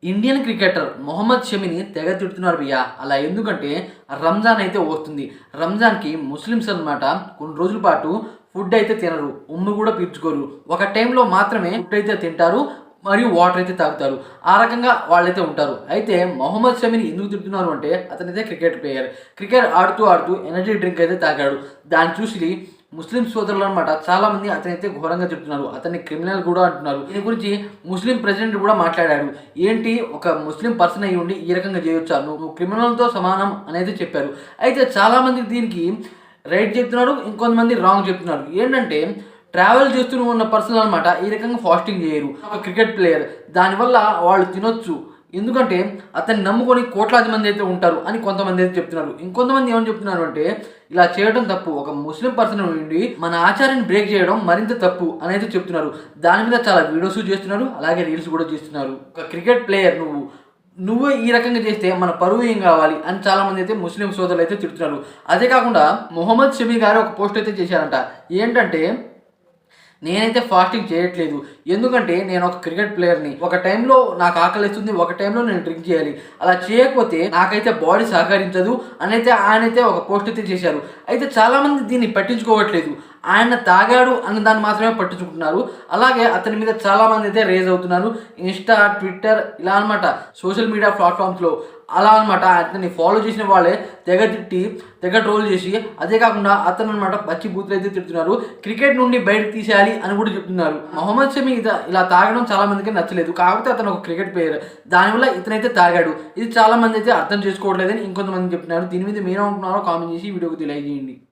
Indian cricketer Mohammed షమిని తెగ తిడుతున్నారు భయ్య. అలా ఎందుకంటే రంజాన్ అయితే వస్తుంది. రంజాన్‌కి ముస్లిమ్స్ అన్నమాట కొన్ని రోజుల పాటు ఫుడ్ అయితే తినరు. ఉమ్మి కూడా పీల్చుకోరు. ఒక టైంలో మాత్రమే ఫుడ్ అయితే తింటారు. మరియు వాటర్ అయితే తాగుతారు. ఆ రకంగా వాళ్ళైతే ఉంటారు. అయితే మొహమ్మద్ షమిని ఎందుకు తిడుతున్నారు అంటే అతనైతే క్రికెట్ ప్లేయర్. క్రికెట్ ఆడుతూ ఎనర్జీ డ్రింక్ అయితే తాగాడు. దాన్ని చూసి ముస్లిం సోదరులు అనమాట చాలామంది అతనైతే ఘోరంగా చెప్తున్నారు. అతన్ని క్రిమినల్ కూడా అంటున్నారు. దీని గురించి ముస్లిం ప్రెసిడెంట్ కూడా మాట్లాడాడు. ఏంటి ఒక ముస్లిం పర్సన్ అయ్యి ఉండి ఈ రకంగా చేయొచ్చా, నువ్వు క్రిమినల్‌తో సమానం అనేది చెప్పారు. అయితే చాలామంది దీనికి రైట్ చెప్తున్నారు. ఇంకొంతమంది రాంగ్ చెప్తున్నారు. ఏంటంటే ట్రావెల్ చేస్తూ ఉన్న పర్సన్ అనమాట ఈ రకంగా ఫాస్టింగ్ చేయరు. ఒక క్రికెట్ ప్లేయర్ దానివల్ల వాళ్ళు తినొచ్చు. ఎందుకంటే అతన్ని నమ్ముకొని కోట్లాది మంది అయితే ఉంటారు అని కొంతమంది అయితే చెప్తున్నారు. ఇంకొంతమంది ఏమని చెప్తున్నారు అంటే ఇలా చేయడం తప్పు. ఒక ముస్లిం పర్సన్ నుండి మన ఆచారాన్ని బ్రేక్ చేయడం మరింత తప్పు అనేది చెప్తున్నారు. దాని మీద చాలా వీడియోస్ చేస్తున్నారు. అలాగే రీల్స్ కూడా చేస్తున్నారు. ఒక క్రికెట్ ప్లేయర్ నువ్వు ఈ రకంగా చేస్తే మన పరువు ఏం కావాలి అని చాలామంది అయితే ముస్లిం సోదరులు అయితే తిడుతున్నారు. అదే కాకుండా మొహమ్మద్ షమీ గారు ఒక పోస్ట్ అయితే చేశారంట. ఏంటంటే నేనైతే ఫాస్టింగ్ చేయట్లేదు. ఎందుకంటే నేను ఒక క్రికెట్ ప్లేయర్‌ని. ఒక టైంలో నాకు ఆకలేస్తుంది. ఒక టైంలో నేను డ్రింక్ చేయాలి. అలా చేయకపోతే నాకైతే బాడీ సహకరించదు అనైతే ఆయనైతే ఒక పోస్ట్ అయితే చేశారు. అయితే చాలామంది దీన్ని పట్టించుకోవట్లేదు. ఆయన తాగాడు అన్న దాన్ని మాత్రమే పట్టించుకుంటున్నారు. అలాగే అతని మీద చాలామంది అయితే రేజ్ అవుతున్నారు. ఇన్‌స్టా, ట్విట్టర్ ఇలా అనమాట సోషల్ మీడియా ప్లాట్‌ఫామ్స్‌లో అలా అనమాట అతన్ని ఫాలో చేసిన వాళ్ళే తెగ తిట్టి, తెగ ట్రోల్ చేసి అదే కాకుండా అతను అనమాట పచ్చి బూతులు అయితే తిడుతున్నారు. క్రికెట్ నుండి బయటకు తీసేయాలి అని కూడా చెప్తున్నారు. మొహమ్మద్ షమి ఇలా తాగడం చాలా మందికి నచ్చలేదు. కాకపోతే అతను ఒక క్రికెట్ ప్లేయర్. దానివల్ల ఇతనైతే తాగాడు. ఇది చాలా మంది అయితే అర్థం చేసుకోవట్లేదని ఇంకొంతమంది చెప్తున్నారు. దీని మీద మీరేమనుకుంటున్నారో కామెంట్ చేసి వీడియోకి తెలియజేయండి.